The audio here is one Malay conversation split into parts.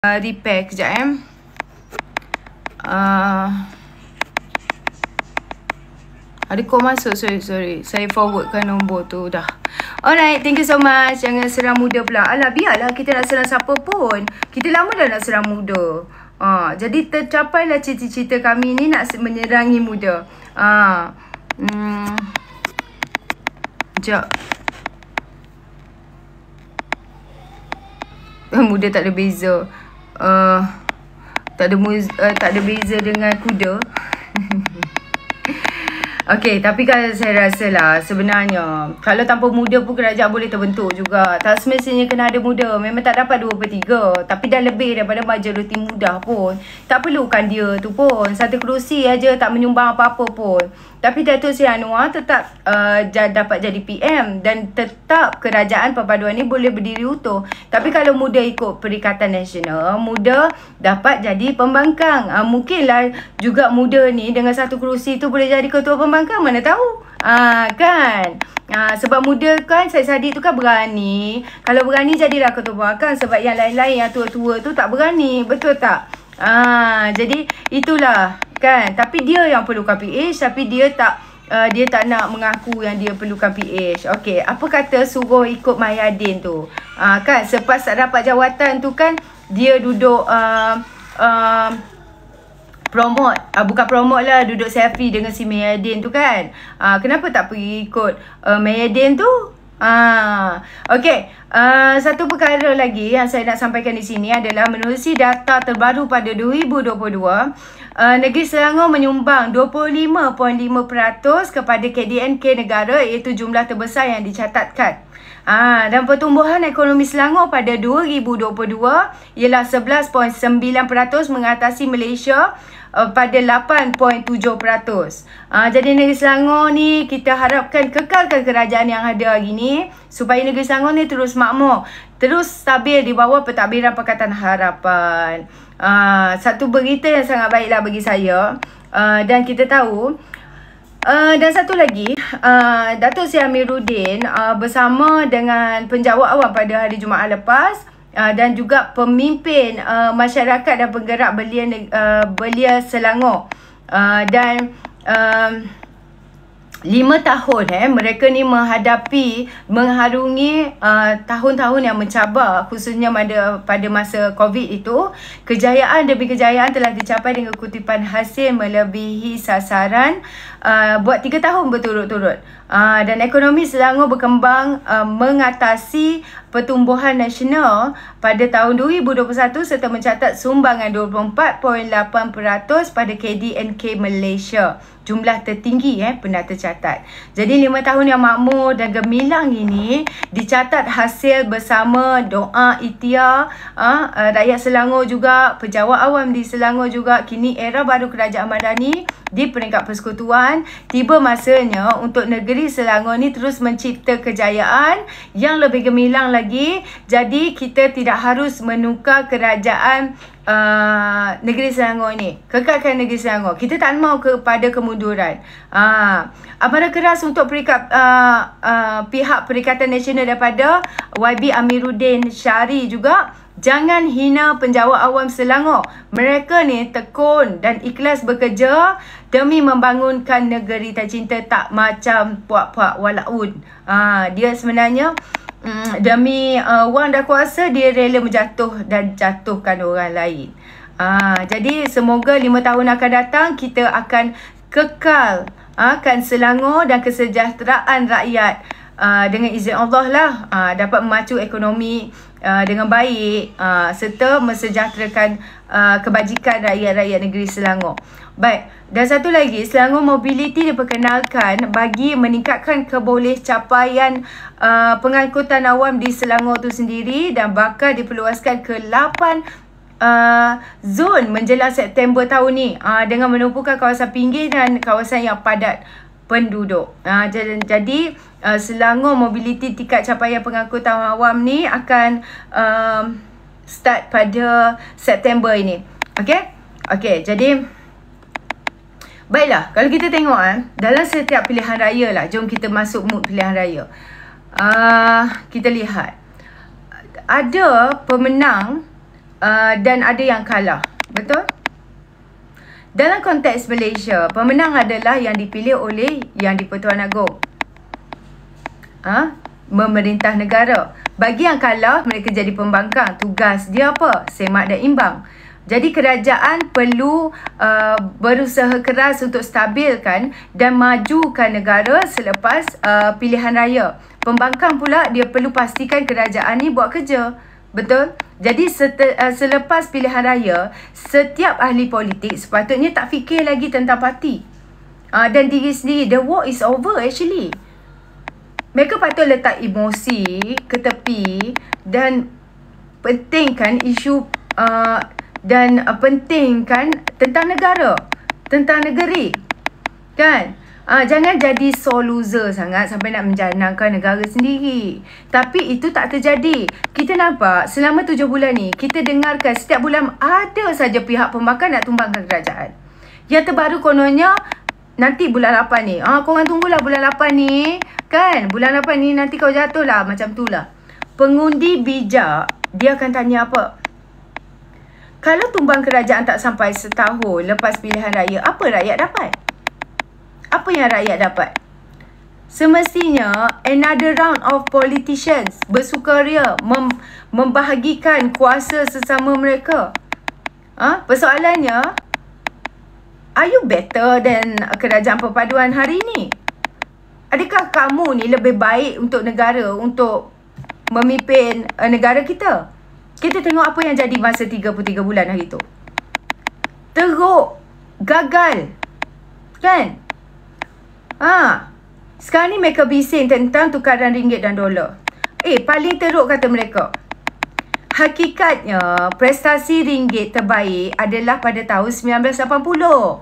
repair kejap ada call masuk, sorry. Saya forwardkan nombor tu dah. Alright, thank you so much. Jangan serang muda pula. Alah, biarlah kita nak serang siapa pun. Kita lama dah nak serang muda. Jadi tercapailah cita-cita kami ni nak menyerangi muda. Sekejap. Muda tak ada beza. Tak ada beza dengan kuda. Okey, tapi kalau saya rasa lah sebenarnya kalau tanpa muda pun kerajaan boleh terbentuk juga. Tak semestinya kena ada muda. Memang tak dapat 2/3. Tapi dah lebih daripada majoriti muda pun. Tak perlukan dia tu pun. Satu kerusi aja tak menyumbang apa-apa pun. Tapi Datuk Seri Anwar tetap dapat jadi PM. Dan tetap kerajaan perpaduan ni boleh berdiri utuh. Tapi kalau muda ikut Perikatan Nasional, muda dapat jadi pembangkang. Mungkinlah juga muda ni dengan satu kerusi tu boleh jadi ketua pembangkang. Mana tahu. Kan. Sebab muda kan Syed Saddiq tu kan berani. Kalau berani jadilah ketua pembangkang. Sebab yang lain-lain yang tua-tua tu tak berani. Betul tak? Jadi itulah kan. Tapi dia yang perlukan PH. Tapi dia tak nak mengaku yang dia perlukan PH. Okey, apa kata suruh ikut Mayadin tu? Kan selepas dapat jawatan tu kan dia duduk promote, bukan promote lah, duduk selfie dengan si Mayadin tu kan. Kenapa tak pergi ikut Mayadin tu? Okey, satu perkara lagi yang saya nak sampaikan di sini adalah menerusi data terbaru pada 2022, negeri Selangor menyumbang 25.5% kepada KDNK negara, iaitu jumlah terbesar yang dicatatkan. Dan pertumbuhan ekonomi Selangor pada 2022 ialah 11.9% mengatasi Malaysia pada 8.7%. Jadi negeri Selangor ni kita harapkan kekalkan kerajaan yang ada hari ni supaya negeri Selangor ni terus makmur, terus stabil di bawah pentadbiran Pakatan Harapan. Satu berita yang sangat baiklah bagi saya. Dan kita tahu dan satu lagi, Datuk Seri Amiruddin bersama dengan penjawat awam pada hari Jumaat lepas dan juga pemimpin masyarakat dan penggerak belia Selangor dan 5 tahun mereka ni mengharungi tahun-tahun yang mencabar, khususnya pada masa COVID itu. Kejayaan demi kejayaan telah dicapai dengan kutipan hasil melebihi sasaran buat 3 tahun berturut-turut. Dan ekonomi Selangor berkembang mengatasi pertumbuhan nasional pada tahun 2021 serta mencatat sumbangan 24.8% pada KDNK Malaysia. Jumlah tertinggi pernah tercatat. Jadi 5 tahun yang makmur dan gemilang ini dicatat hasil bersama doa ikhtiar rakyat Selangor juga, pejabat awam di Selangor juga. Kini era baru kerajaan madani di peringkat persekutuan. Tiba masanya untuk negeri Selangor ni terus mencipta kejayaan yang lebih gemilang lagi. Jadi kita tidak harus menukar kerajaan negeri Selangor ni. Kekalkan negeri Selangor. Kita tak mau kepada kemunduran. Amarah keras untuk pihak Perikatan Nasional daripada YB Amiruddin Syari juga. Jangan hina penjawat awam Selangor. Mereka ni tekun dan ikhlas bekerja demi membangunkan negeri tercinta, tak macam puak-puak walaun. Dia sebenarnya demi wang dan kuasa dia rela jatuhkan orang lain. Jadi semoga 5 tahun akan datang kita akan kekal kan Selangor dan kesejahteraan rakyat dengan izin Allah lah dapat memacu ekonomi dengan baik serta mensejahterakan kebajikan rakyat-rakyat negeri Selangor. Baik, dan satu lagi, Selangor Mobility diperkenalkan bagi meningkatkan kebolehcapaian pengangkutan awam di Selangor tu sendiri dan bakal diperluaskan ke 8 zon menjelang September tahun ni dengan menumpukan kawasan pinggir dan kawasan yang padat penduduk. Jadi Selangor Mobility tingkat capaian pengangkutan awam ni akan start pada September ini. Okey, jadi baiklah, kalau kita tengok dalam setiap pilihan raya lah, jom kita masuk mood pilihan raya. Kita lihat ada pemenang dan ada yang kalah. Betul? Dalam konteks Malaysia, pemenang adalah yang dipilih oleh Yang di-Pertuan Agong. Memerintah negara. Bagi yang kalah, mereka jadi pembangkang. Tugas dia apa? Semak dan imbang. Jadi kerajaan perlu berusaha keras untuk stabilkan dan majukan negara selepas pilihan raya. Pembangkang pula dia perlu pastikan kerajaan ni buat kerja. Betul? Jadi selepas pilihan raya, setiap ahli politik sepatutnya tak fikir lagi tentang parti dan diri sendiri. The war is over actually. Mereka patut letak emosi ke tepi dan pentingkan isu dan pentingkan tentang negara, tentang negeri. Kan? Jangan jadi sole loser sangat sampai nak menjanangkan negara sendiri. Tapi itu tak terjadi. Kita nampak selama 7 bulan ni, kita dengarkan setiap bulan ada saja pihak pembangkang nak tumbangkan kerajaan. Yang terbaru kononnya nanti bulan 8 ni. Korang tunggulah bulan 8 ni. Kan? Bulan 8 ni nanti kau jatuh lah. Macam tu lah. Pengundi bijak, dia akan tanya apa? Kalau tumbang kerajaan tak sampai setahun lepas pilihan raya, apa rakyat dapat? Apa yang rakyat dapat? Semestinya another round of politicians bersukaria membahagikan kuasa sesama mereka. Persoalannya, are you better than kerajaan perpaduan hari ini? Adakah kamu ni lebih baik untuk negara, untuk memimpin negara kita? Kita tengok apa yang jadi masa 33 bulan hari tu. Teruk, gagal. Kan? Sekarang ni mereka bising tentang tukaran ringgit dan dolar. Paling teruk kata mereka. Hakikatnya, prestasi ringgit terbaik adalah pada tahun 1980.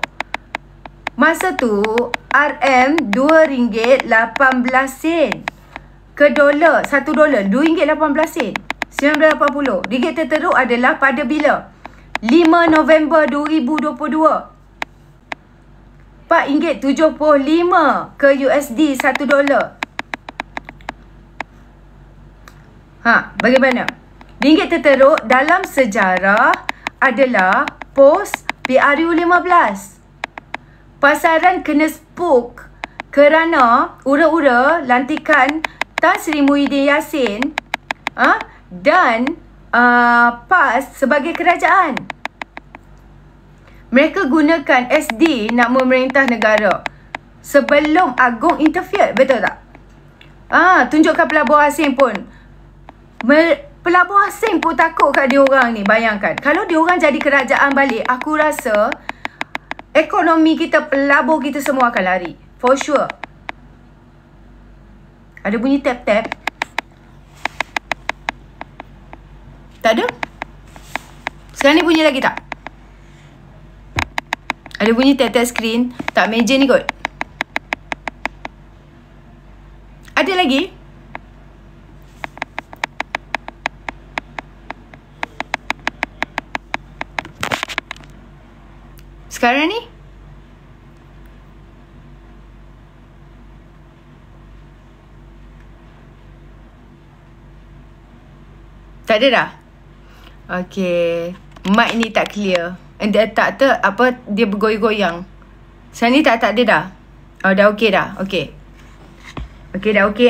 Masa tu, RM RM2.18 ke dolar, 1 dolar, RM2.18. 1980. Ringgit terteruk adalah pada bila? 5 November 2022. RM4.75 ke USD 1 dolar. Bagaimana? Ringgit terteruk dalam sejarah adalah POS PRU15. Pasaran kena spook kerana ura-ura lantikan Tan Sri Muhyiddin Yassin dan PAS sebagai kerajaan. Mereka gunakan SD nak memerintah negara sebelum Agong interfere. Betul tak? Tunjukkan pelabur asing pun. Pelabur asing pun takut kat diorang ni. Bayangkan. Kalau diorang jadi kerajaan balik, aku rasa ekonomi kita, pelabur kita semua akan lari. For sure. Ada bunyi tap-tap. Tak ada? Sekarang ni bunyi lagi tak? Ada bunyi tap-tap screen. Tak, meja ni kot. Ada lagi? Sekarang ni? Tak ada dah? Okay. Mic ni tak clear. Dia dia bergoyang-goyang. Sekarang ni tak ada dah. Dah okey dah. Okey. Okey dah okey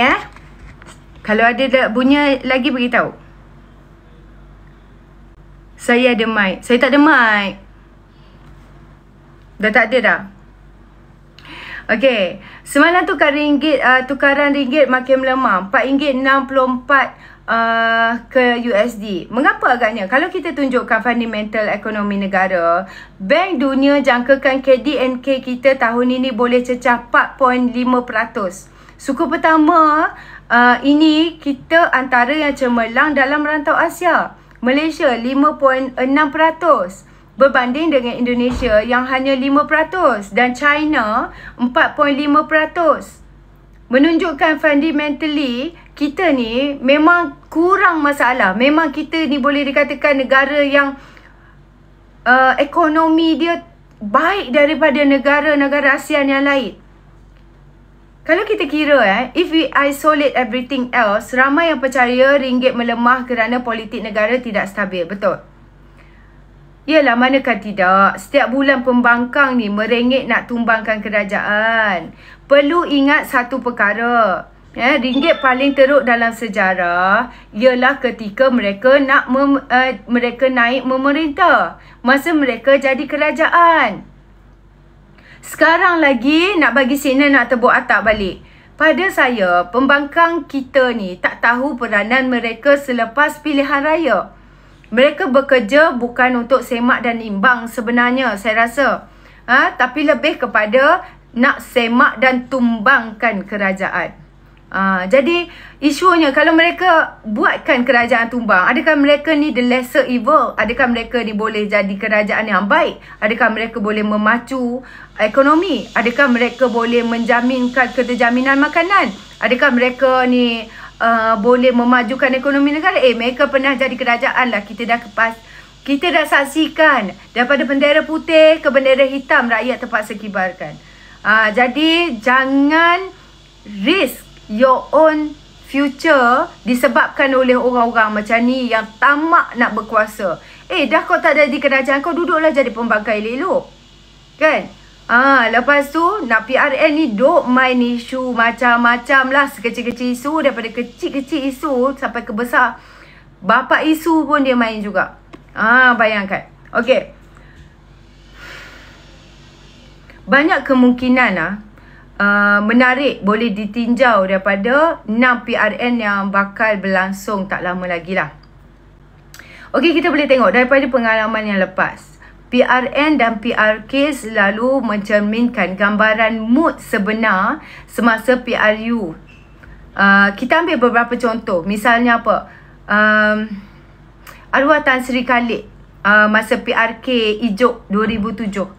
Kalau ada bunyi lagi beritahu. Saya ada mic. Saya tak ada mic. Dah tak ada dah. Okey. Semalam tukaran ringgit makin melemah. RM4.64 ke USD. Mengapa agaknya? Kalau kita tunjukkan fundamental ekonomi negara, Bank Dunia jangkakan KDNK kita tahun ini boleh cecah 4.5%. Suku pertama ini kita antara yang cemerlang dalam rantau Asia. Malaysia 5.6% berbanding dengan Indonesia yang hanya 5% dan China 4.5%. Menunjukkan fundamentally kita ni memang kurang masalah. Memang kita ni boleh dikatakan negara yang ekonomi dia baik daripada negara-negara ASEAN yang lain. Kalau kita kira if we isolate everything else, ramai yang percaya ringgit melemah kerana politik negara tidak stabil. Betul. Yalah, manakah tidak, setiap bulan pembangkang ni merengek nak tumbangkan kerajaan. Perlu ingat satu perkara. Ringgit paling teruk dalam sejarah ialah ketika mereka nak mereka naik memerintah. Masa mereka jadi kerajaan. Sekarang lagi nak bagi signal nak tebuk atap balik. Pada saya, pembangkang kita ni tak tahu peranan mereka selepas pilihan raya. Mereka bekerja bukan untuk semak dan imbang sebenarnya, saya rasa. Tapi lebih kepada nak semak dan tumbangkan kerajaan. Jadi isunya, kalau mereka buatkan kerajaan tumbang, adakah mereka ni the lesser evil? Adakah mereka ni boleh jadi kerajaan yang baik? Adakah mereka boleh memacu ekonomi? Adakah mereka boleh menjaminkan keterjaminan makanan? Adakah mereka ni boleh memajukan ekonomi negara? Mereka pernah jadi kerajaan lah. Kita dah saksikan daripada bendera putih ke bendera hitam, rakyat terpaksa kibarkan. Jadi jangan risk your own future disebabkan oleh orang-orang macam ni yang tamak nak berkuasa. Dah kau tak jadi kerajaan, kau duduklah jadi pembangkang elok-elok. Kan? Lepas tu nak PRN ni duk main isu macam-macam lah. Sekecil-kecil isu, daripada kecil-kecil isu sampai ke besar. Bapa isu pun dia main juga. Bayangkan. Okey. Banyak kemungkinan menarik boleh ditinjau daripada 6 PRN yang bakal berlangsung tak lama lagi lah. Okey, kita boleh tengok daripada pengalaman yang lepas. PRN dan PRK selalu mencerminkan gambaran mood sebenar semasa PRU. Kita ambil beberapa contoh. Misalnya apa? Arwah Tan Sri Khalid masa PRK Ijuk 2007.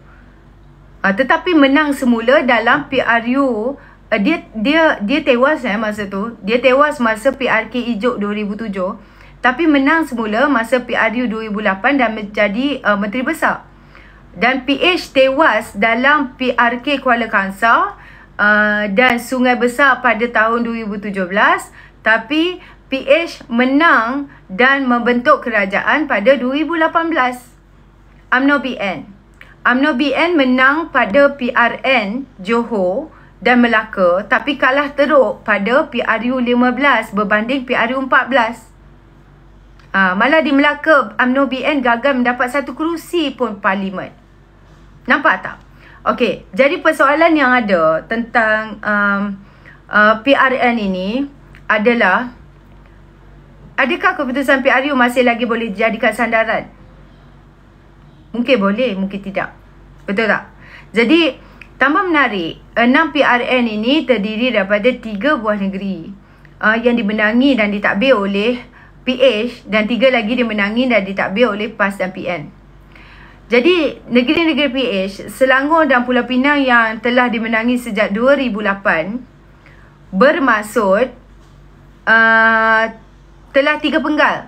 Tetapi menang semula dalam PRU. Dia tewas masa tu. Dia tewas masa PRK Ijuk 2007. Tapi menang semula masa PRU 2008 dan menjadi Menteri Besar. Dan PH tewas dalam PRK Kuala Kangsar dan Sungai Besar pada tahun 2017. Tapi PH menang dan membentuk kerajaan pada 2018. UMNO BN. UMNO BN menang pada PRN Johor dan Melaka, tapi kalah teruk pada PRU 15 berbanding PRU 14. Malah di Melaka, UMNO BN gagal mendapat satu kerusi pun parlimen. Nampak tak? Okey, jadi persoalan yang ada tentang PRN ini adalah, adakah keputusan PRU masih lagi boleh dijadikan sandaran? Mungkin boleh, mungkin tidak. Betul tak? Jadi, tambah menarik, 6 PRN ini terdiri daripada 3 buah negeri yang dimenangi dan ditadbir oleh PH, dan 3 lagi dimenangi dan ditadbir oleh PAS dan PN. Jadi, negeri-negeri PH, Selangor dan Pulau Pinang yang telah dimenangi sejak 2008 bermaksud telah 3 penggal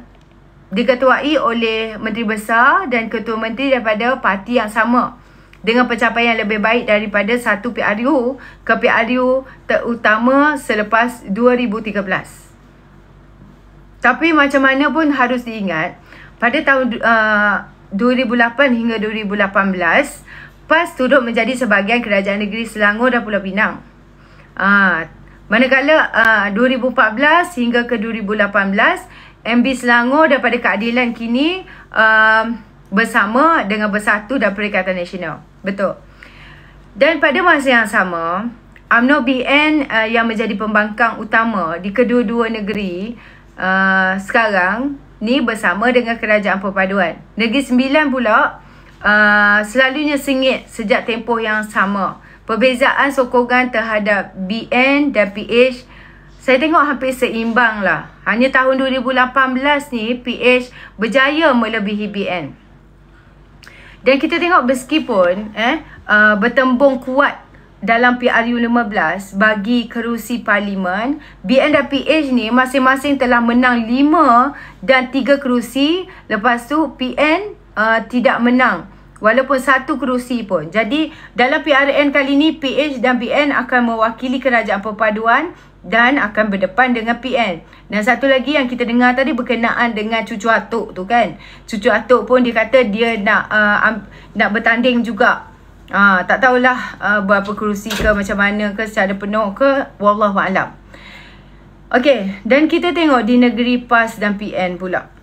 diketuai oleh Menteri Besar dan Ketua Menteri daripada parti yang sama, dengan pencapaian lebih baik daripada satu PRU ke PRU terutama selepas 2013. Tapi macam mana pun harus diingat, pada tahun 2008 hingga 2018, PAS turut menjadi sebahagian kerajaan negeri Selangor dan Pulau Pinang. Manakala 2014 hingga ke 2018, MB Selangor daripada Keadilan kini bersama dengan Bersatu dan Perikatan Nasional. Betul. Dan pada masa yang sama, UMNO BN yang menjadi pembangkang utama di kedua-dua negeri sekarang ni bersama dengan Kerajaan Perpaduan. Negeri Sembilan pula selalunya sengit sejak tempoh yang sama. Perbezaan sokongan terhadap BN dan PH saya tengok hampir seimbang lah. Hanya tahun 2018 ni PH berjaya melebihi BN. Dan kita tengok meskipun bertembung kuat dalam PRU 15 bagi kerusi parlimen, BN dan PH ni masing-masing telah menang 5 dan 3 kerusi. Lepas tu PN tidak menang walaupun satu kerusi pun. Jadi dalam PRN kali ni PH dan BN akan mewakili kerajaan perpaduan dan akan berdepan dengan PN. Dan satu lagi yang kita dengar tadi berkenaan dengan Cucu Atuk tu kan. Cucu Atuk pun dia kata dia nak bertanding juga. Tak tahulah berapa kerusi ke, macam mana ke, secara penuh ke, wallahualam. Okey, dan kita tengok di negeri PAS dan PN pula.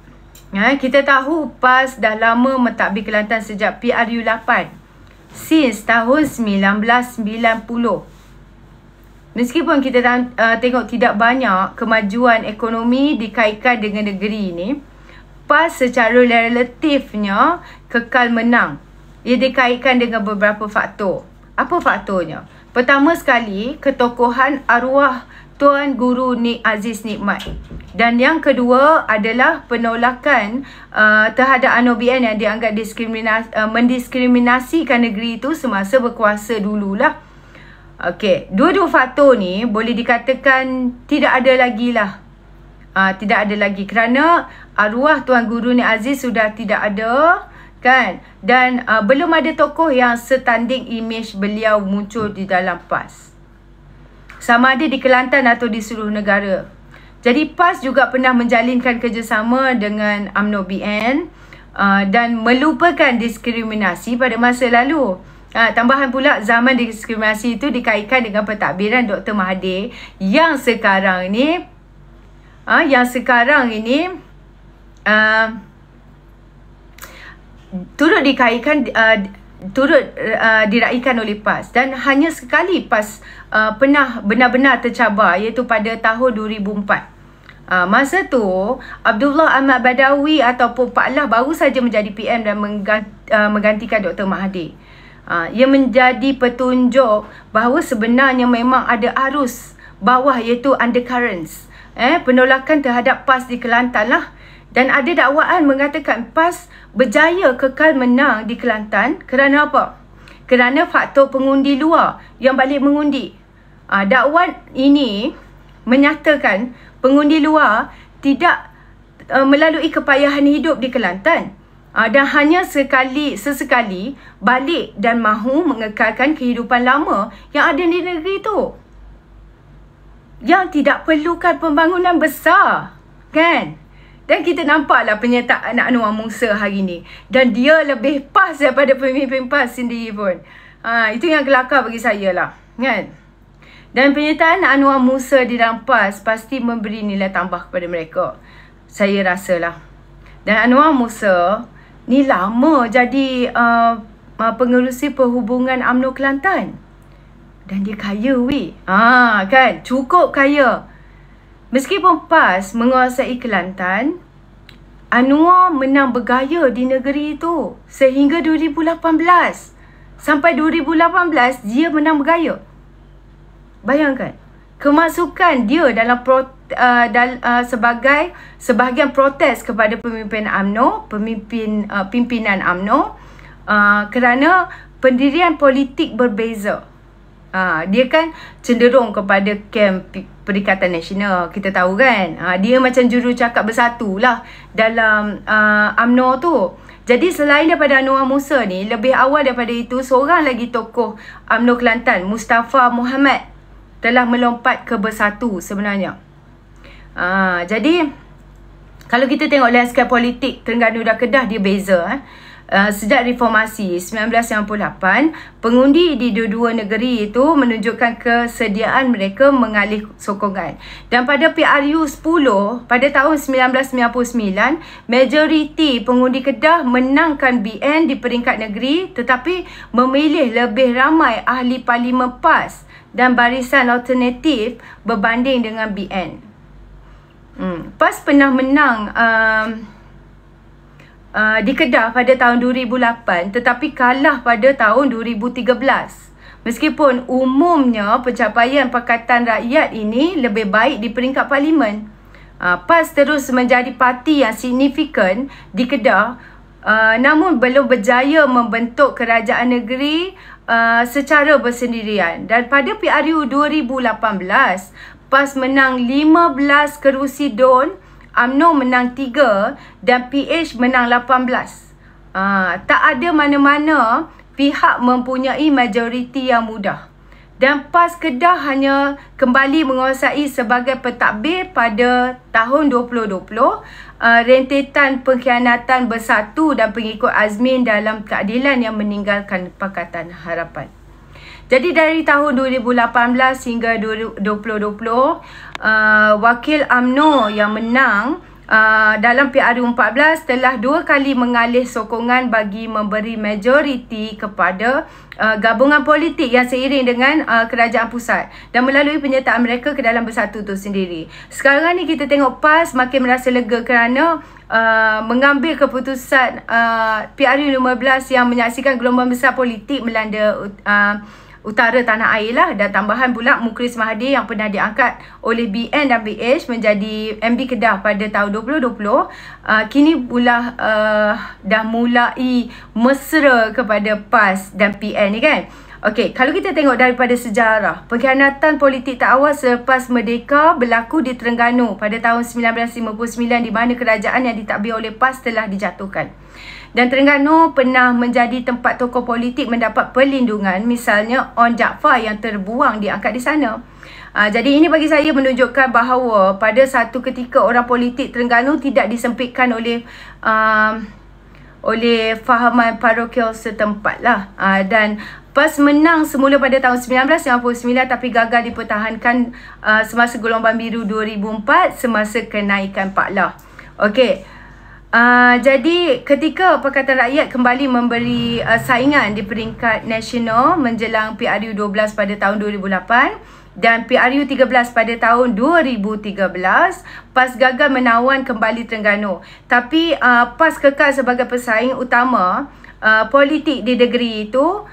Kita tahu PAS dah lama mentadbir Kelantan sejak PRU 8 since tahun 1990. Meskipun kita tengok tidak banyak kemajuan ekonomi dikaitkan dengan negeri ini, PAS secara relatifnya kekal menang. Ia dikaitkan dengan beberapa faktor. Apa faktornya? Pertama sekali, ketokohan arwah Tuan Guru Nik Aziz Nikmat. Dan yang kedua adalah penolakan terhadap UMNO BN yang dianggap mendiskriminasikan negeri itu semasa berkuasa dululah. Okey, dua-dua faktor ni boleh dikatakan tidak ada lagi lah. Tidak ada lagi kerana arwah Tuan Guru Nik Aziz sudah tidak ada kan. Dan belum ada tokoh yang setanding imej beliau muncul di dalam PAS. Sama ada di Kelantan atau di seluruh negara. Jadi PAS juga pernah menjalinkan kerjasama dengan UMNO BN dan melupakan diskriminasi pada masa lalu. Tambahan pula, zaman diskriminasi itu dikaitkan dengan pentadbiran Dr. Mahathir yang sekarang ini turut dikaitkan, diraikan oleh PAS. Dan hanya sekali PAS pernah benar-benar tercabar, iaitu pada tahun 2004. Masa tu Abdullah Ahmad Badawi ataupun Pak Lah baru saja menjadi PM dan menggantikan Dr. Mahathir. Ia menjadi petunjuk bahawa sebenarnya memang ada arus bawah, iaitu undercurrents. Penolakan terhadap PAS di Kelantan lah. Dan ada dakwaan mengatakan PAS berjaya kekal menang di Kelantan kerana apa? Kerana faktor pengundi luar yang balik mengundi. Dakwaan ini menyatakan pengundi luar tidak melalui kepayahan hidup di Kelantan. Dan hanya sesekali balik dan mahu mengekalkan kehidupan lama yang ada di negeri itu. Yang tidak perlukan pembangunan besar. Kan? Dan kita nampaklah penyertaan Anwar Musa hari ni. Dan dia lebih PAS daripada pemimpin PAS sendiri pun. Itu yang kelakar bagi saya lah. Kan? Dan penyertaan Anwar Musa di dalam PAS pasti memberi nilai tambah kepada mereka. Saya rasalah. Dan Anwar Musa ni lama jadi pengerusi perhubungan UMNO Kelantan. Dan dia kaya weh. Kan? Cukup kaya. Meskipun PAS menguasai Kelantan, Anwar menang bergaya di negeri itu sehingga 2018. Sampai 2018 dia menang bergaya. Bayangkan. Kemasukan dia dalam sebagai sebahagian protes kepada pemimpin UMNO, pimpinan UMNO kerana pendirian politik berbeza. Dia kan cenderung kepada kem Perikatan Nasional, kita tahu kan. Dia macam jurucakap bersatu lah dalam UMNO tu. Jadi selain daripada Anwar Musa ni, lebih awal daripada itu, seorang lagi tokoh UMNO Kelantan, Mustafa Muhammad, telah melompat ke bersatu sebenarnya. Jadi kalau kita tengok landscape politik Terengganu dan Kedah, dia beza. Sejak reformasi 1998, pengundi di dua-dua negeri itu menunjukkan kesediaan mereka mengalih sokongan. Dan pada PRU 10 pada tahun 1999, majoriti pengundi Kedah menangkan BN di peringkat negeri, tetapi memilih lebih ramai ahli parlimen PAS dan barisan alternatif berbanding dengan BN. PAS pernah menang di Kedah pada tahun 2008, tetapi kalah pada tahun 2013. Meskipun umumnya pencapaian Pakatan Rakyat ini lebih baik di peringkat parlimen. PAS terus menjadi parti yang signifikan di Kedah, namun belum berjaya membentuk kerajaan negeri secara bersendirian. Dan pada PRU 2018, PAS menang 15 kerusi DUN, UMNO menang 3 dan PH menang 18. Tak ada mana-mana pihak mempunyai majoriti yang mudah. Dan PAS Kedah hanya kembali menguasai sebagai pentadbir pada tahun 2020. Rentetan pengkhianatan bersatu dan pengikut Azmin dalam keadilan yang meninggalkan Pakatan Harapan. Jadi dari tahun 2018 hingga 2020, Wakil UMNO yang menang dalam PRU 14 telah 2 kali mengalih sokongan bagi memberi majoriti kepada gabungan politik yang seiring dengan kerajaan pusat dan melalui penyertaan mereka ke dalam bersatu itu sendiri. Sekarang ni kita tengok PAS makin merasa lega kerana mengambil keputusan PRU 15 yang menyaksikan gelombang besar politik melanda utara tanah air lah, dan tambahan pula Mukris Mahathir yang pernah diangkat oleh BN dan BH menjadi MB Kedah pada tahun 2020 kini pula dah mulai mesra kepada PAS dan PN ni kan. Okey, kalau kita tengok daripada sejarah, pengkhianatan politik tak awal selepas merdeka berlaku di Terengganu pada tahun 1959 di mana kerajaan yang ditadbir oleh PAS telah dijatuhkan. Dan Terengganu pernah menjadi tempat tokoh politik mendapat perlindungan, misalnya On Jaafar yang terbuang diangkat di sana. Jadi ini bagi saya menunjukkan bahawa pada satu ketika orang politik Terengganu tidak disempitkan oleh fahaman parokial setempat lah. Dan PAS menang semula pada tahun 1959 tapi gagal dipertahankan semasa gelombang biru 2004 semasa kenaikan Pak Lah. Okey. Jadi ketika Pakatan Rakyat kembali memberi saingan di peringkat nasional menjelang PRU 12 pada tahun 2008 dan PRU 13 pada tahun 2013, PAS gagal menawan kembali Terengganu. Tapi PAS kekal sebagai pesaing utama politik di negeri itu.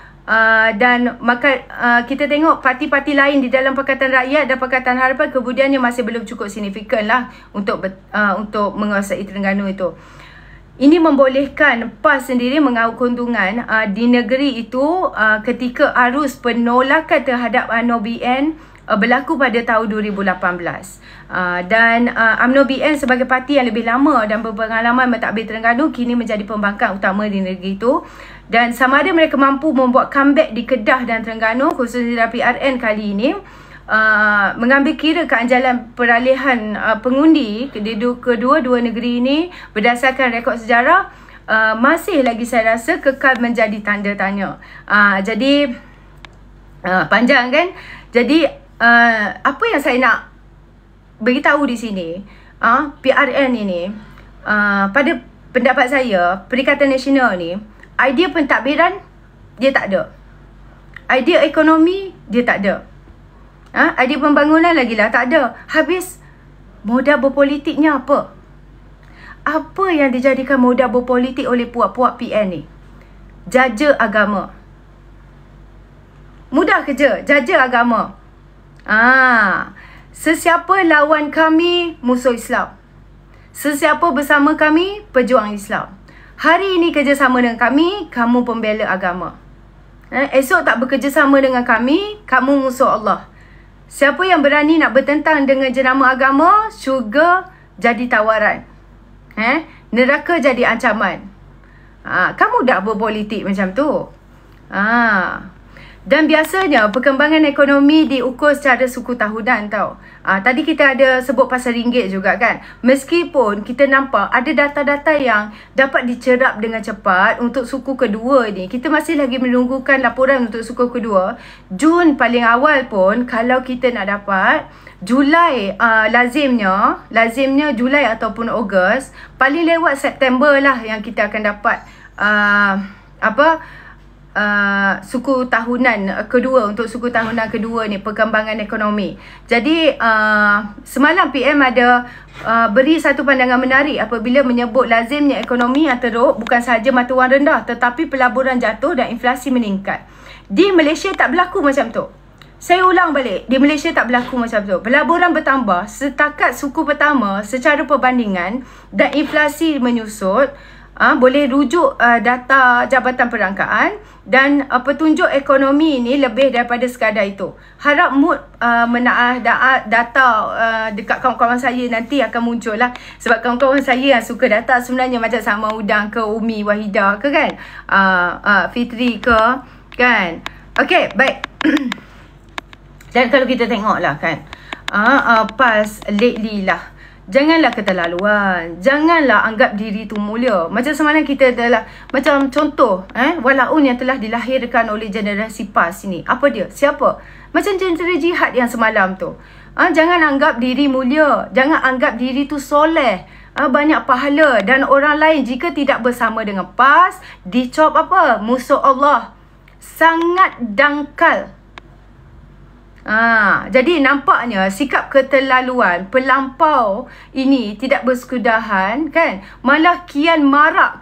Dan maka kita tengok parti-parti lain di dalam Pakatan Rakyat dan Pakatan Harapan kemudiannya masih belum cukup signifikan lah untuk menguasai Terengganu itu. Ini membolehkan PAS sendiri mengauk keuntungan di negeri itu ketika arus penolakan terhadap UMNO BN berlaku pada tahun 2018. Dan UMNO BN sebagai parti yang lebih lama dan berpengalaman mentadbir Terengganu kini menjadi pembangkang utama di negeri itu. Dan sama ada mereka mampu membuat comeback di Kedah dan Terengganu khususnya di PRN kali ini, mengambil kira keanjalan peralihan pengundi kedua-dua negeri ini berdasarkan rekod sejarah, masih lagi saya rasa kekal menjadi tanda tanya. Jadi panjang kan. Jadi apa yang saya nak beritahu di sini, PRN ini, pada pendapat saya, Perikatan Nasional ni, idea pentadbiran dia tak ada, idea ekonomi dia tak ada, idea pembangunan lagilah tak ada. Habis modal berpolitiknya apa? Apa yang dijadikan modal berpolitik oleh puak-puak PN ni? Jaja agama. Mudah kerja, jaja agama. Sesiapa lawan kami, musuh Islam. Sesiapa bersama kami, pejuang Islam. Hari ini kerjasama dengan kami, kamu pembela agama. Esok tak bekerjasama dengan kami, kamu musuh Allah. Siapa yang berani nak bertentang dengan jenama agama, syurga jadi tawaran. Neraka jadi ancaman. Kamu dah berpolitik macam tu. Dan biasanya perkembangan ekonomi diukur secara suku tahunan tau. Tadi kita ada sebut pasal ringgit juga kan. Meskipun kita nampak ada data-data yang dapat dicerap dengan cepat untuk suku kedua ni, kita masih lagi menunggukan laporan untuk suku kedua. Jun paling awal pun kalau kita nak dapat, Julai lazimnya Julai ataupun Ogos, paling lewat September lah yang kita akan dapat suku tahunan kedua, untuk suku tahunan kedua ni, perkembangan ekonomi. Jadi semalam PM ada beri satu pandangan menarik apabila menyebut lazimnya ekonomi yang teruk bukan sahaja mata wang rendah tetapi pelaburan jatuh dan inflasi meningkat. Di Malaysia tak berlaku macam tu. Saya ulang balik, di Malaysia tak berlaku macam tu. Pelaburan bertambah setakat suku pertama secara perbandingan dan inflasi menyusut. boleh rujuk data Jabatan Perangkaan dan petunjuk ekonomi ni lebih daripada sekadar itu. Harap mood menaah data dekat kawan-kawan saya nanti akan muncul lah. Sebab kawan-kawan saya yang suka data sebenarnya macam Sama Udang ke Umi Wahidah ke kan, Fitri ke kan. Okay, baik. Dan kalau kita tengok lah kan, PAS lately lah, janganlah keterlaluan. Janganlah anggap diri tu mulia. Macam semalam kita adalah, macam contoh, Walaun yang telah dilahirkan oleh generasi PAS ni. Apa dia? Siapa? Macam jentera jihad yang semalam tu. Jangan anggap diri mulia. Jangan anggap diri tu soleh. Banyak pahala. Dan orang lain jika tidak bersama dengan PAS, dicop apa? Musuh Allah. Sangat dangkal. Jadi nampaknya sikap keterlaluan, pelampau ini tidak bersekudahan kan, malah kian marak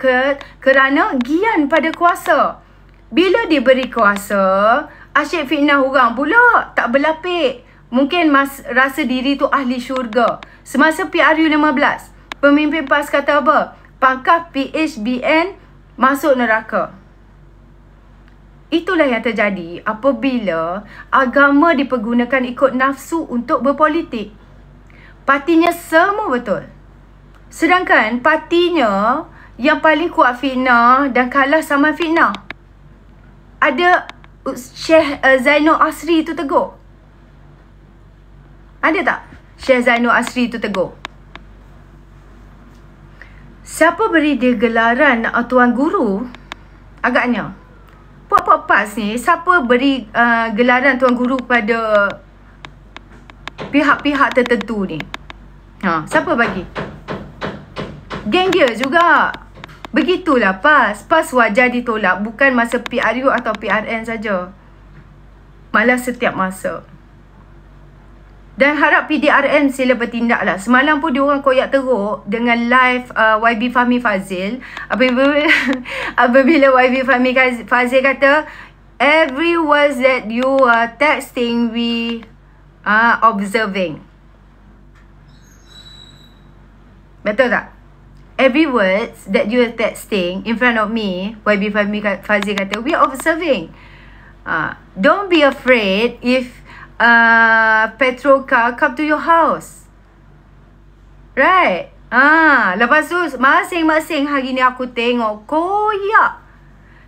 kerana gian pada kuasa. Bila diberi kuasa, asyik fitnah orang pula, tak berlapik. Mungkin rasa diri tu ahli syurga. Semasa PRU 15, pemimpin PAS kata apa? Pangkah PHBN masuk neraka. Itulah yang terjadi apabila agama dipergunakan ikut nafsu untuk berpolitik. Partinya semua betul. Sedangkan partinya yang paling kuat fitnah dan kalah sama fitnah. Ada Syekh Zainul Asri tu tegur. Ada tak Syekh Zainul Asri tu tegur? Siapa beri dia gelaran Tuan Guru? Agaknya puak-puak PAS ni, siapa beri gelaran Tuan Guru pada pihak-pihak tertentu ni? Siapa bagi? Geng dia juga. Begitulah PAS. PAS wajar ditolak, bukan masa PRU atau PRN saja, malah setiap masa. Dan harap PDRN sila bertindaklah. Semalam pun diorang koyak teruk dengan live YB Fahmi Fazil. Apabila YB Fahmi Fazil kata, every words that you are texting, we are observing. Betul tak? Every words that you are texting in front of me, YB Fahmi Fazil kata, we are observing. Don't be afraid if petrol car come to your house. Right? Lepas tu masing-masing hari ni aku tengok koyak.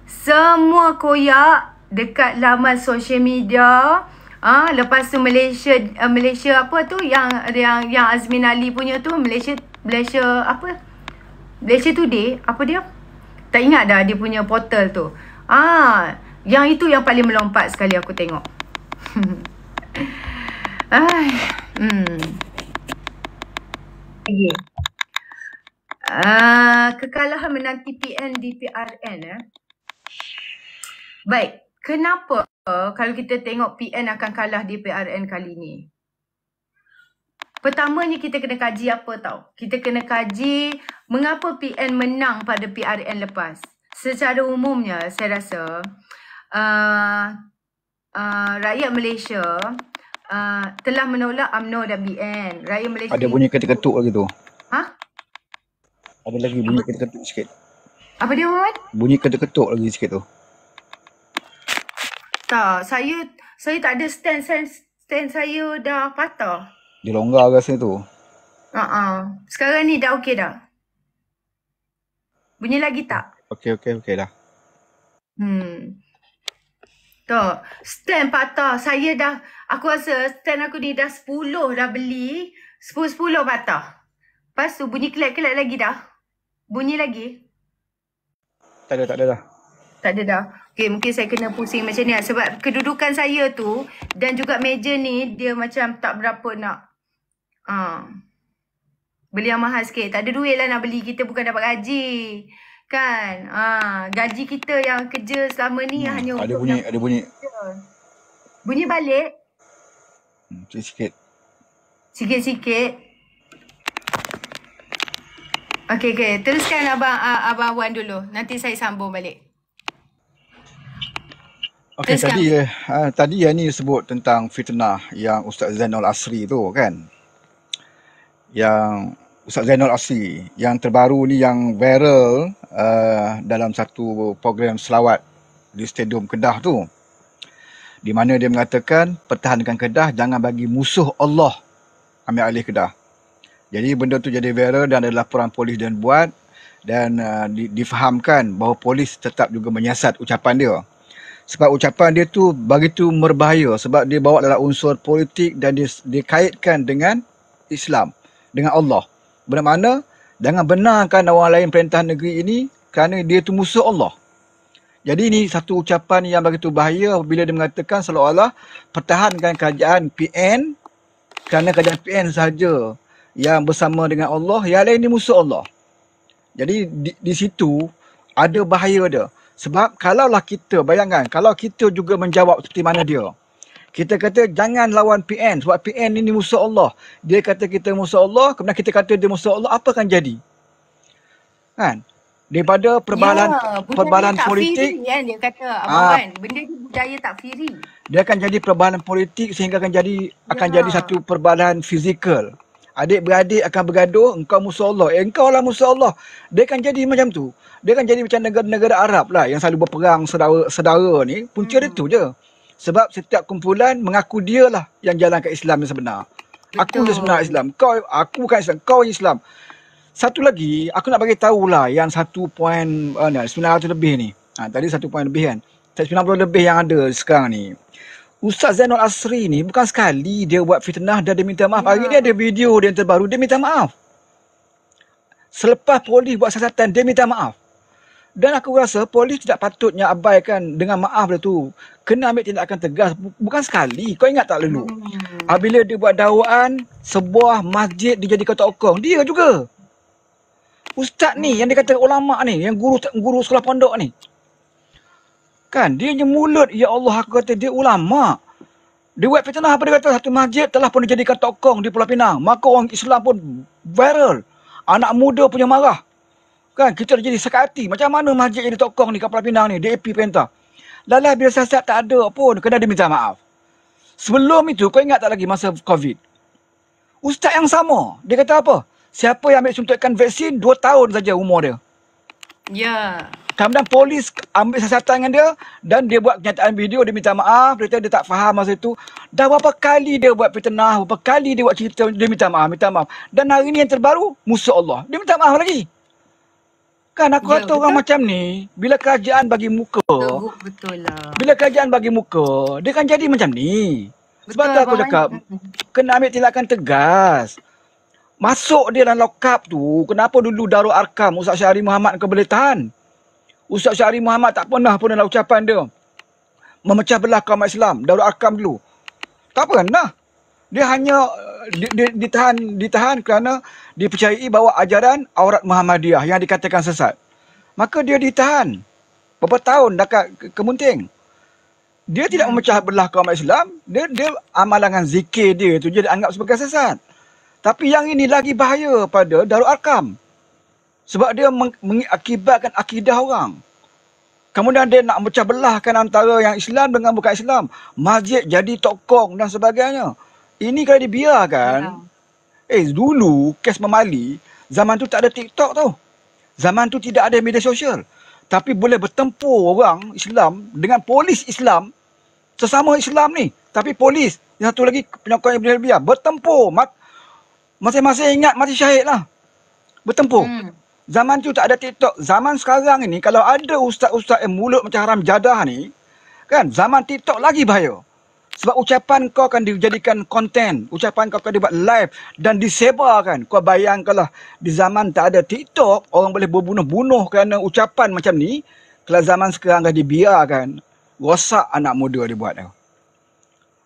Semua koyak dekat laman social media. Lepas tu Malaysia apa tu yang Azmin Ali punya tu, Malaysia apa? Malaysia Today, apa dia? Tak ingat dah dia punya portal tu. Yang itu yang paling melompat sekali aku tengok. Kekalahan menanti PN di PRN. Baik, kenapa kalau kita tengok PN akan kalah di PRN kali ni? Pertamanya kita kena kaji apa tau? Kita kena kaji mengapa PN menang pada PRN lepas. Secara umumnya saya rasa rakyat Malaysia telah menolak UMNO dan BN. Rakyat Malaysia ada bunyi ketuk-ketuk lagi tu. Ada lagi bunyi ketuk-ketuk sikit. Apa dia, Muhammad? Bunyi ketuk-ketuk lagi sikit tu. Tak, saya tak ada stand saya dah patah. Dia longgar rasa tu. Sekarang ni dah okey dah. Bunyi lagi tak? Okey dah. Tak, stand patah. Aku rasa stand aku ni dah 10 dah beli. 10 patah. Lepas tu bunyi kelak-kelak lagi dah. Bunyi lagi. Tak ada dah. Tak ada dah. Okay, mungkin saya kena pusing macam ni lah. Sebab kedudukan saya tu dan juga meja ni, dia macam tak berapa nak. Beli yang mahal sikit. Tak ada duit lah nak beli. Kita bukan dapat gaji. Kan? Gaji kita yang kerja selama ni hanya ada bunyi. Bunyi balik. Sikit. Sikit-sikit. Okey. Teruskan Abang Wan dulu. Nanti saya sambung balik. Okey, tadi yang ni sebut tentang fitnah yang Ustaz Zainul Asri tu kan. Yang Ustaz Zainal Asri yang terbaru ni, yang viral dalam satu program selawat di Stadium Kedah tu, di mana dia mengatakan pertahankan Kedah, jangan bagi musuh Allah ambil alih Kedah. Jadi benda tu jadi viral dan ada laporan polis dan buat, dan difahamkan bahawa polis tetap juga menyiasat ucapan dia. Sebab ucapan dia tu begitu berbahaya, sebab dia bawa dalam unsur politik dan dia kaitkan dengan Islam, dengan Allah. Bermakna jangan benarkan orang lain perintah negeri ini kerana dia tu musuh Allah. Jadi ini satu ucapan yang begitu bahaya apabila dia mengatakan seolah-olah pertahankan kerajaan PN kerana kerajaan PN sahaja yang bersama dengan Allah, yang lain ni musuh Allah. Jadi di situ ada bahaya dia. Sebab kalaulah kita, bayangkan, kalau kita juga menjawab seperti mana dia. Kita kata jangan lawan PN sebab PN ini musuh Allah. Dia kata kita musuh Allah, kemudian kita kata dia musuh Allah, apa akan jadi? Kan? Daripada perbalahan politik. Kan, dia kata Abang Wan, benda ni budaya takfiri. Dia akan jadi perbalahan politik sehingga akan jadi satu perbalahan fizikal. Adik-beradik akan bergaduh, engkau musuh Allah. Engkau lah musuh Allah. Dia akan jadi macam tu. Dia akan jadi macam negara-negara Arab lah yang selalu berperang saudara ni. Punca dia tu je. Sebab setiap kumpulan mengaku dia lah yang jalankan Islam yang sebenar. Betul. Aku je sebenar Islam. Aku bukan Islam. Kau Islam. Satu lagi, aku nak bagi tahulah yang 900 lebih ni. Tadi 1 poin lebih kan. 90 lebih yang ada sekarang ni. Ustaz Zainal Asri ni bukan sekali dia buat fitnah dan dia minta maaf. Hari ni ada video dia yang terbaru, dia minta maaf. Selepas polis buat siasatan, dia minta maaf. Dan aku rasa polis tidak patutnya abaikan dengan maaf dia tu. Kena ambil tindakan tegas. Bukan sekali. Kau ingat tak lalu? Apabila dia buat dakwaan, sebuah masjid dijadikan tokong. Dia juga. Ustaz ni, yang dia kata ulama' ni, yang guru sekolah pondok ni. Kan, dia hanya mulut, ya Allah, aku kata dia ulama'. Dia buat fitnah apa dia kata, satu masjid telah pun dijadikan tokong di Pulau Pinang. Maka orang Islam pun viral. Anak muda punya marah. Kan, kita dah jadi sakit hati. Macam mana masjid jadi tokong ni kat Pulau Pinang ni, DAP perintah. Lalah bila siasat tak ada pun, kena dia minta maaf. Sebelum itu, kau ingat tak lagi masa COVID? Ustaz yang sama, dia kata apa? Siapa yang ambil suntikan vaksin, 2 tahun saja umur dia. Ya. Kemudian polis ambil siasatan dengan dia dan dia buat kenyataan video, dia minta maaf, dia kata dia tak faham masa itu. Dah berapa kali dia buat fitnah, berapa kali dia buat cerita, dia minta maaf. Dan hari ni yang terbaru, musuh Allah. Dia minta maaf lagi. Kan aku kata orang macam ni, bila kerajaan bagi muka, betul lah. Bila kerajaan bagi muka, dia kan jadi macam ni. Sebab tu aku cakap, kena ambil tindakan tegas. Masuk dia dalam lock-up tu, kenapa dulu Darul Arkam, Ustaz Syahri Muhammad kau boleh tahan? Ustaz Syahri Muhammad tak pernah pun dalam ucapan dia memecah belah kaum Islam. Darul Arkam dulu tak pernah. Dia hanya ditahan kerana dipercayai bahawa ajaran aurat Muhammadiyah yang dikatakan sesat. Maka dia ditahan berapa tahun dekat Kemunting. Dia tidak memecah belah kaum Islam. Dia amalan zikir dia tu dia dianggap sebagai sesat. Tapi yang ini lagi bahaya pada Darul Arkam. Sebab dia mengakibatkan akidah orang. Kemudian dia nak memecah belahkan antara yang Islam dengan bukan Islam. Masjid jadi tokong dan sebagainya. Ini kalau dibiarkan, dulu kes Memali, zaman tu tak ada TikTok tau. Zaman tu tidak ada media sosial. Tapi boleh bertempur orang Islam dengan polis Islam, sesama Islam ni. Tapi polis, yang satu lagi penyokong yang biar bertempur. Masing-masing ingat mati syahid lah. Bertempur. Zaman tu tak ada TikTok. Zaman sekarang ini, kalau ada ustaz-ustaz yang mulut macam haram jadah ni, kan, zaman TikTok lagi bahaya. Sebab ucapan kau akan dijadikan konten. Ucapan kau akan dibuat live dan disebarkan. Kau bayangkanlah, di zaman tak ada TikTok, orang boleh berbunuh-bunuh kerana ucapan macam ni. Kalau zaman sekarang dah dibiarkan, rosak anak muda dia buat.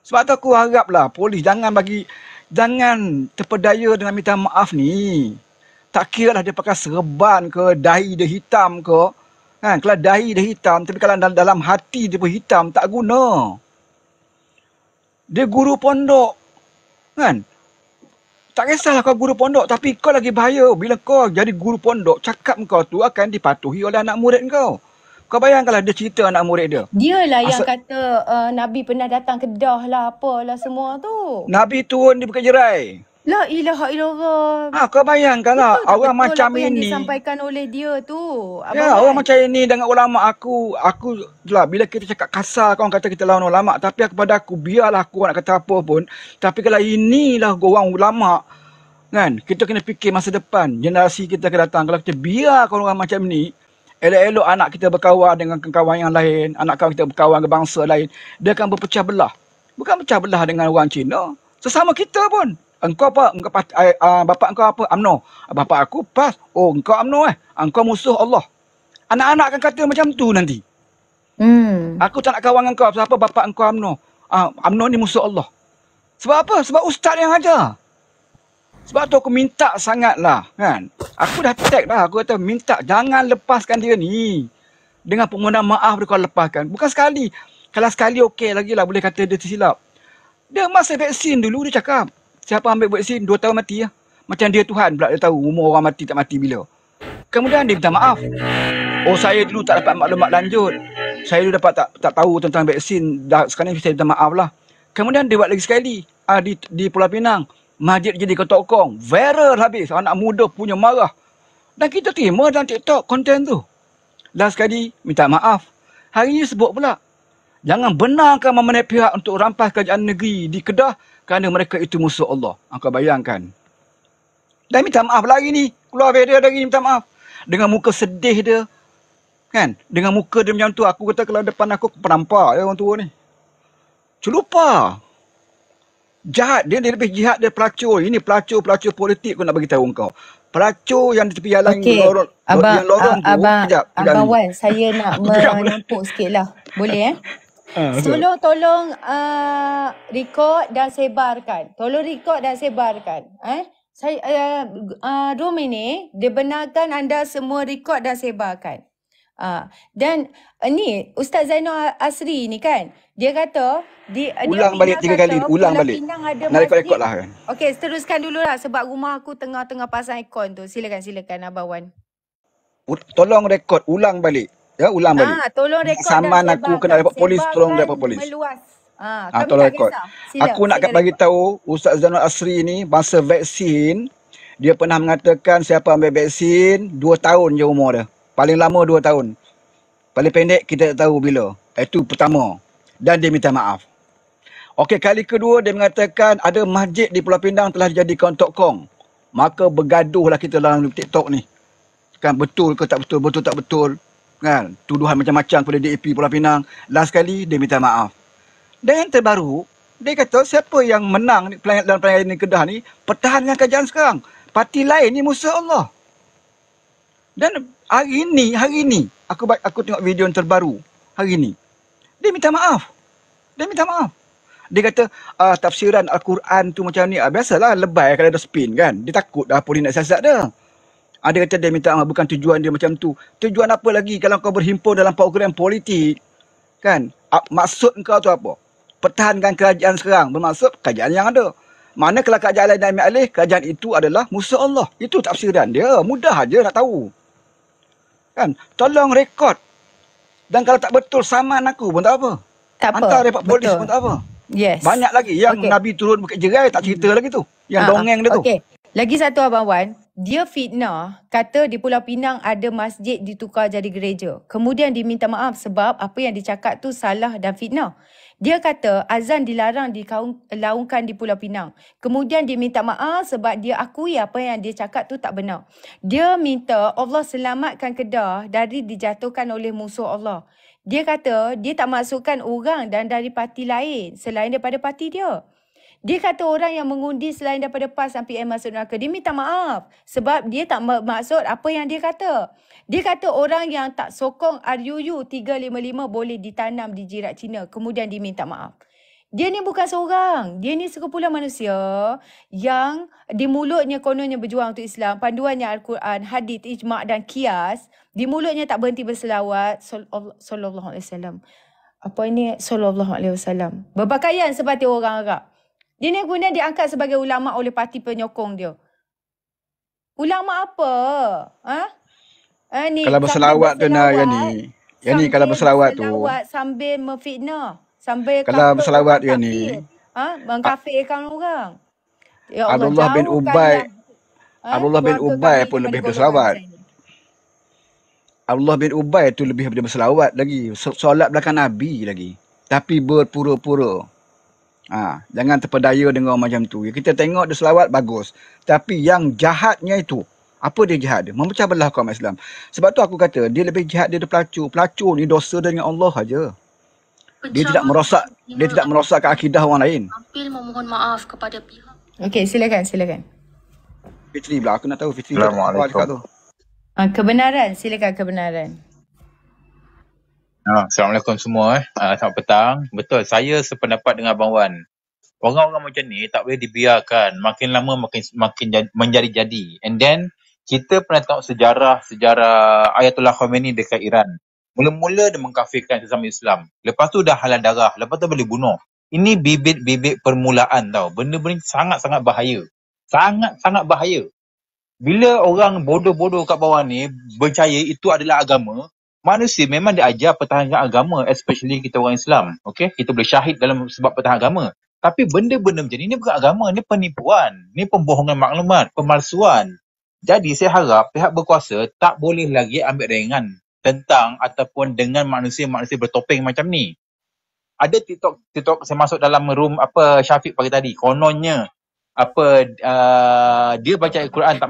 Sebab tu aku haraplah polis jangan terpedaya dengan minta maaf ni. Tak kira lah dia pakai serban ke, dahi dia hitam ke. Kan? Kalau dahi dia hitam, tapi kalau dalam hati dia pun hitam, tak guna. Dia guru pondok. Kan? Tak kisahlah kau guru pondok, tapi kau lagi bahaya. Bila kau jadi guru pondok, cakap kau tu akan dipatuhi oleh anak murid kau. Kau bayangkanlah dia cerita anak murid dia. Dialah yang kata Nabi pernah datang Kedah lah, apalah semua tu. Nabi turun di Bukit Jerai. La ilaha illallah. Kau bayangkanlah Betul tak orang betul macam apa yang ini. disampaikan oleh dia tu, Abang Ya, orang Wan? macam ini dengan ulama aku lah bila kita cakap kasar kau kata kita lawan ulama, tapi kepada aku biarlah aku nak kata apa pun, tapi kalau inilah orang ulama kan, kita kena fikir masa depan, generasi kita akan datang. Kalau kita biarkan orang macam ni, elok-elok anak kita berkawan dengan kawan yang lain, anak kawan kita berkawan dengan bangsa lain, dia akan berpecah belah. Bukan pecah belah dengan orang Cina, sesama kita pun. Engkau apa? Bapak engkau apa? UMNO. Bapak aku PAS. Oh, engkau UMNO Engkau musuh Allah. Anak-anak akan kata macam tu nanti. Aku tak nak kawan dengan kau. Siapa bapak engkau UMNO? UMNO ni musuh Allah. Sebab apa? Sebab ustaz yang ajar. Sebab tu aku minta sangatlah kan. Aku dah tag dah. Aku kata minta jangan lepaskan dia ni. Dengan permohonan maaf dia kau lepaskan. Bukan sekali. Kalau sekali okey lagi lah boleh kata dia tersilap. Dia masa vaksin dulu dia cakap. Siapa ambil vaksin 2 tahun mati lah. Macam dia Tuhan pula dia tahu umur orang mati tak mati bila. Kemudian dia minta maaf. Oh saya dulu tak dapat maklumat lanjut. Saya dulu dapat tak tahu tentang vaksin. Sekarang ni saya minta maaf lah. Kemudian dia buat lagi sekali. Di Pulau Pinang. Masjid jadi ketok kong. Viral habis. Anak muda punya marah. Dan kita terima dalam TikTok konten tu. Last sekali minta maaf. Hari ni sebut pula. Jangan benarkan memenuhi pihak untuk rampas kerajaan negeri di Kedah kerana mereka itu musuh Allah. Kau bayangkan. Dan minta maaf lagi ni. Keluar video lagi ni minta maaf. Dengan muka sedih dia. Kan? Dengan muka dia macam tu. Aku kata kalau depan aku penampak ya orang tua ni. Celupa. Jahat. Dia lebih jahat dia pelacur. Ini pelacur politik aku nak bagi tahu kau. Pelacur yang di tepi jalan lorong tu. Abang Wan, saya nak menumpuk sikit lah. Boleh Tolong record dan sebarkan. Tolong record dan sebarkan. Saya room ini dibenarkan anda semua record dan sebarkan. Dan ni Ustaz Zainal Asri ni kan, dia kata ulang balik 3 kali, ulang balik. Nak rekod lah kan. Okey, teruskan dulu lah sebab rumah aku tengah-tengah pasang aircon tu. Silakan Abang Wan. Tolong rekod, ulang balik. Ya, ulang balik. Tolong rekod saman dan aku kena dapat polis, tolong dapat polis. Meluas. Tolong rekod. Aku nak bagi tahu Ustaz Zainal Asri ni masa vaksin dia pernah mengatakan siapa ambil vaksin 2 tahun je umur dia. Paling lama 2 tahun. Paling pendek kita tak tahu bila. Itu pertama. Dan dia minta maaf. Okey, kali kedua dia mengatakan ada masjid di Pulau Pinang telah dijadikan tok kong. Maka bergaduhlah kita dalam TikTok ni. Kan betul ke tak betul, betul tak betul. Kan, tuduhan macam-macam kepada DAP Pulau Pinang. Last sekali dia minta maaf. Dan yang terbaru, dia kata siapa yang menang dalam perayaan ni Kedah ni, pertahankan kerajaan sekarang. Parti lain ni musuh Allah. Dan hari ni aku tengok video yang terbaru hari ni. Dia minta maaf. Dia kata tafsiran Al-Quran tu macam ni. Biasalah lebay kalau ada spin kan. Dia takut dah polis nak siasat dia. Dia kata dia minta maaf, bukan tujuan dia macam tu. Tujuan apa lagi kalau kau berhimpun dalam program politik? Kan? Maksud kau tu apa? Pertahankan kerajaan sekarang. Bermaksud kerajaan yang ada. Mana kalau kerajaan lain ambil alih, kerajaan itu adalah musuh Allah. Itu tafsiran dia. Mudah aja nak tahu. Kan? Tolong rekod. Dan kalau tak betul saman aku pun tak apa. Hantar report polis pun tak apa. Yes. Banyak lagi yang Nabi turun Bukit Jerai tak cerita lagi tu. Yang dongeng dia tu. Okey. Lagi satu Abang Wan. Dia fitnah, kata di Pulau Pinang ada masjid ditukar jadi gereja. Kemudian diminta maaf sebab apa yang dicakap tu salah dan fitnah. Dia kata azan dilarang dilaungkan di Pulau Pinang. Kemudian dia minta maaf sebab dia akui apa yang dia cakap tu tak benar. Dia minta Allah selamatkan Kedah dari dijatuhkan oleh musuh Allah. Dia kata dia tak masukkan orang dan dari parti lain selain daripada parti dia. Dia kata orang yang mengundi selain daripada PAS dan PM masuk neraka. Dia minta maaf sebab dia tak maksud apa yang dia kata. Dia kata orang yang tak sokong RUU 355 boleh ditanam di jirat Cina. Kemudian dia minta maaf. Dia ni bukan seorang. Dia ni sekumpulan manusia yang di mulutnya kononnya berjuang untuk Islam. Panduannya Al-Quran, hadith, ijma' dan kias. Di mulutnya tak berhenti berselawat. Sallallahu alaihi wasallam. Apa ini? Sallallahu alaihi wasallam. Berpakaian seperti orang Arab. Dia ni kemudian diangkat sebagai ulama oleh parti penyokong dia. Ulama apa? Ni kalau berselawat tu nak yang ni kalau berselawat tu sambil memfitnah, sambil kalau berselawat dia ni mengkafirkan orang. Ya Allah, Abdullah bin jauhkanlah Ubay, Abdullah bin keluarga Ubay kami pun daripada lebih golongan berselawat. saya ini. Abdullah bin Ubay tu lebih daripada berselawat lagi. Solat belakang Nabi lagi. Tapi berpura-pura. Jangan terpedaya dengan orang macam tu. Kita tengok dia selawat bagus. Tapi yang jahatnya itu, apa dia jahat dia? Memecah belah kaum Islam. Sebab tu aku kata, dia lebih jahat dia pelacur. Pelacur ni dosa dia dengan Allah saja. Dia tidak merosakkan akidah orang lain. Tampil memohon maaf kepada pihak. Okey, silakan. Fitri pula. Aku nak tahu Fitri. Assalamualaikum. Kebenaran, silakan kebenaran. Assalamualaikum semua. Selamat petang. Betul, saya sependapat dengan Abang Wan. Orang-orang macam ni tak boleh dibiarkan. Makin lama makin menjadi-jadi. And then kita pernah tengok sejarah Ayatollah Khomeini dekat Iran. Mula-mula dia mengkafirkan sesama Islam. Lepas tu dah halal darah. Lepas tu boleh bunuh. Ini bibit-bibit permulaan tau. Benda-benda ni sangat-sangat bahaya. Sangat-sangat bahaya. Bila orang bodoh-bodoh kat bawah ni percaya itu adalah agama, manusia memang diajar pertahankan agama, especially kita orang Islam. Okay? Kita boleh syahid dalam sebab pertahanan agama. Tapi benda-benda macam ni bukan agama, ni penipuan, ni pembohongan maklumat, pemalsuan. Jadi saya harap pihak berkuasa tak boleh lagi ambil ringan tentang ataupun dengan manusia-manusia bertopeng macam ni. Ada TikTok saya masuk dalam room Syafiq pagi tadi, kononnya dia baca Al-Quran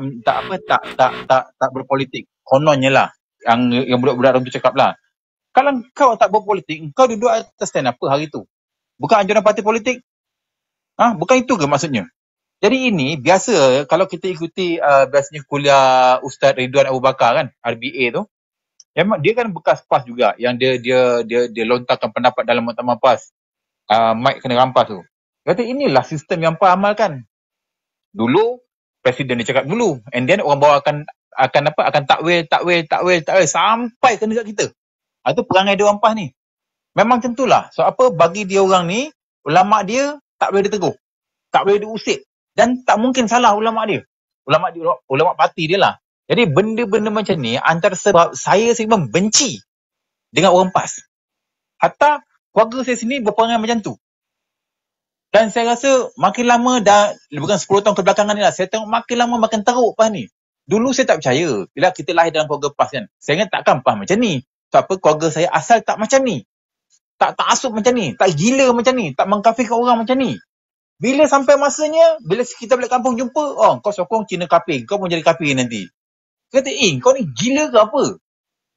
tak berpolitik. Kononnya lah yang budak-budak orang tu cakap lah. Kalau kau tak berpolitik, kau duduk atas stand apa hari tu? Bukan anjuran parti politik? Bukan itu ke maksudnya? Jadi ini biasa kalau kita ikuti biasanya kuliah Ustaz Ridwan Abu Bakar kan, RBA tu. Dia kan bekas PAS juga yang dia lontarkan pendapat dalam muktamar PAS. Mic kena rampas tu. Kata inilah sistem yang PAS amalkan. Dulu presiden dia cakap dulu, and then orang bawa akan takwil sampai kena dekat kita. Itu perangai dia orang PAS ni. Memang tentulah. So bagi dia orang ni, ulama dia tak boleh ditegur. Tak boleh diusik. Dan tak mungkin salah ulama dia. Ulama parti dia lah. Jadi benda-benda macam ni antara sebab saya membenci dengan orang PAS. Hatta keluarga saya sini berperangai macam tu. Dan saya rasa makin lama dah, bukan 10 tahun kebelakangan ni lah, saya tengok makin lama makin teruk PAS ni. Dulu saya tak percaya. Bila kita lahir dalam keluarga PAS kan, saya ingat takkan PAS macam ni. Sebab keluarga saya asal tak macam ni. Tak asup macam ni. Tak gila macam ni. Tak mengkafirkan orang macam ni. Bila sampai masanya, bila kita balik kampung jumpa, kau sokong Cina kafir, kau pun jadi kafir nanti. Kata, kau ni gila ke apa?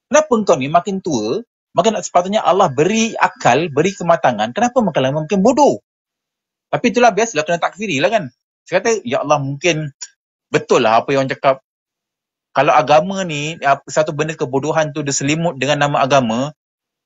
Kenapa kau ni makin tua, makin sepatutnya Allah beri akal, beri kematangan, kenapa makin lama makin bodoh? Tapi itulah biasalah, kena takfiri lah kan. Saya kata, ya Allah mungkin betul lah apa yang orang cakap. Kalau agama ni, satu benda kebodohan tu diselimut dengan nama agama,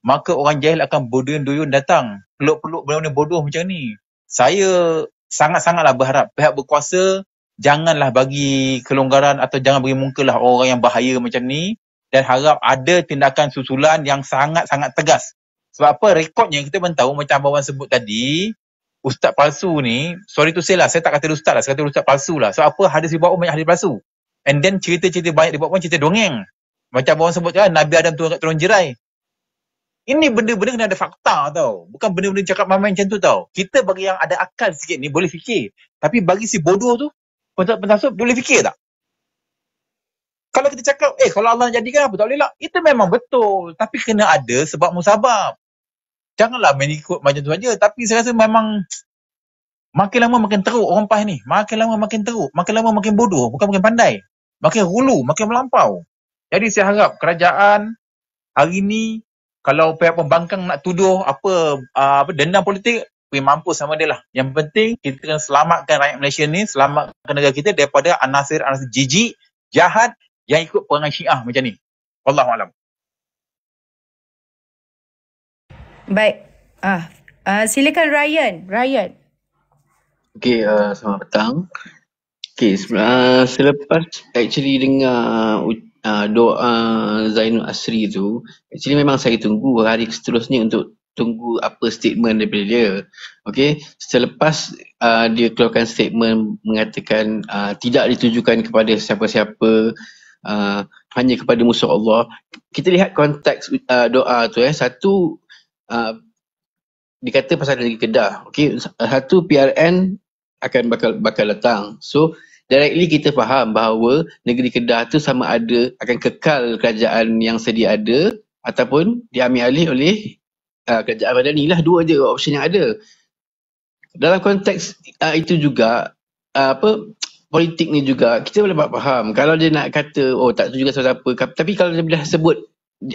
maka orang jahil akan berduyun-duyun datang. Peluk-peluk benda-benda bodoh macam ni. Saya sangat-sangatlah berharap pihak berkuasa janganlah bagi kelonggaran atau jangan bagi mukalah orang yang bahaya macam ni, dan harap ada tindakan susulan yang sangat-sangat tegas. Sebab apa? Rekodnya kita pun tahu macam Abang Wan sebut tadi, ustaz palsu ni, sorry to say lah, saya tak kata ustaz lah, saya kata ustaz palsu lah. Sebab apa? Hadis dibawa banyak hadis palsu. And then cerita-cerita banyak dibawa pun cerita dongeng. Macam Abang Wan sebut kan, Nabi Adam turun kat turun jerai. Ini benda-benda kena ada fakta tau. Bukan benda-benda cakap main-main macam tu tau. Kita bagi yang ada akal sikit ni boleh fikir. Tapi bagi si bodoh tu, pentasuk boleh fikir tak? Kalau kita cakap, kalau Allah jadikan apa tak boleh lah. Itu memang betul. Tapi kena ada sebab musabab. Janganlah main ikut macam tu saja. Tapi saya rasa memang makin lama makin teruk orang PAS ni. Makin lama makin teruk. Makin lama makin bodoh. Bukan makin pandai. Makin hulu, makin melampau. Jadi saya harap kerajaan hari ni, kalau pihak pembangkang nak tuduh apa dendam politik, pergi mampus sama dia lah. Yang penting kita kena selamatkan rakyat Malaysia ni, selamatkan negara kita daripada anasir jijik, jahat yang ikut perangai Syiah macam ni. Wallahualam. Baik. Silakan Ryan. Okey, selamat petang. Okey, selepas actually dengar doa Zainul Asri tu, actually memang saya tunggu hari seterusnya untuk tunggu apa statement daripada dia. Okey, selepas dia keluarkan statement mengatakan tidak ditujukan kepada siapa-siapa, hanya kepada musuh Allah. Kita lihat konteks doa tu. Satu, dikata pasal negeri Kedah. Okey, satu PRN akan bakal datang. So directly kita faham bahawa negeri Kedah tu sama ada akan kekal kerajaan yang sedia ada ataupun diambil alih oleh kerajaan Madani lah. Dua je option yang ada. Dalam konteks itu juga politik ni juga kita boleh faham kalau dia nak kata tak setuju dengan siapa, tapi kalau dia dah sebut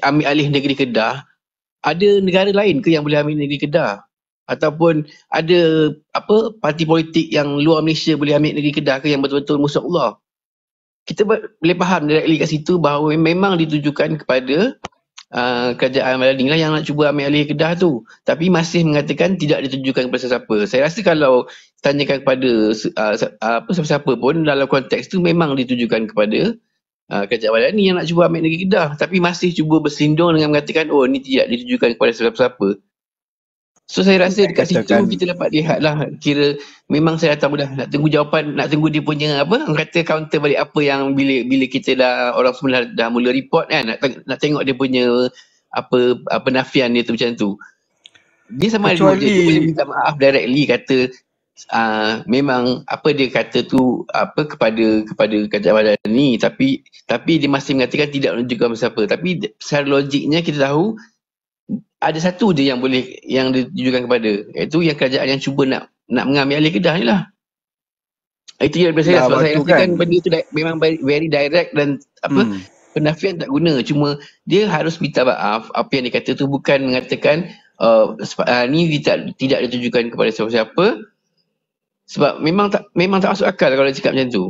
ambil alih negeri Kedah, ada negara lain ke yang boleh ambil negeri Kedah? Ataupun ada parti politik yang luar Malaysia boleh ambil negeri Kedah ke yang betul-betul musuh Allah? Kita boleh faham directly kat situ bahawa memang ditujukan kepada kerajaan Madani lah yang nak cuba ambil alih Kedah tu, tapi masih mengatakan tidak ditujukan kepada sesiapa. Saya rasa kalau tanyakan kepada siapa-siapa pun dalam konteks tu memang ditujukan kepada kerajaan Madani yang nak cuba ambil negeri Kedah, tapi masih cuba bersindung dengan mengatakan ni tidak ditujukan kepada siapa-siapa. So saya rasa dekat situ kita dapat lihat lah, kira memang saya datang mudah nak tunggu jawapan, nak tunggu dia punya orang kata counter balik apa yang bila kita dah orang semua dah mula report kan, nak tengok dia punya penafian dia tu macam tu. Dia sama ada dia boleh minta maaf directly, kata memang apa dia kata tu kepada kerajaan Madani, tapi dia masih mengatakan tidak menunjukkan siapa. Tapi secara logiknya kita tahu ada satu je yang boleh yang ditujukan kepada, iaitu yang kerajaan yang cuba nak mengambil alih Kedah ni lah. Itu je daripada saya, sebab saya rasa kan benda tu memang very direct dan penafian tak guna. Cuma dia harus minta maaf apa yang dia kata tu, bukan mengatakan ni tidak ditujukan kepada siapa-siapa, sebab memang tak masuk akal kalau dia cakap macam tu.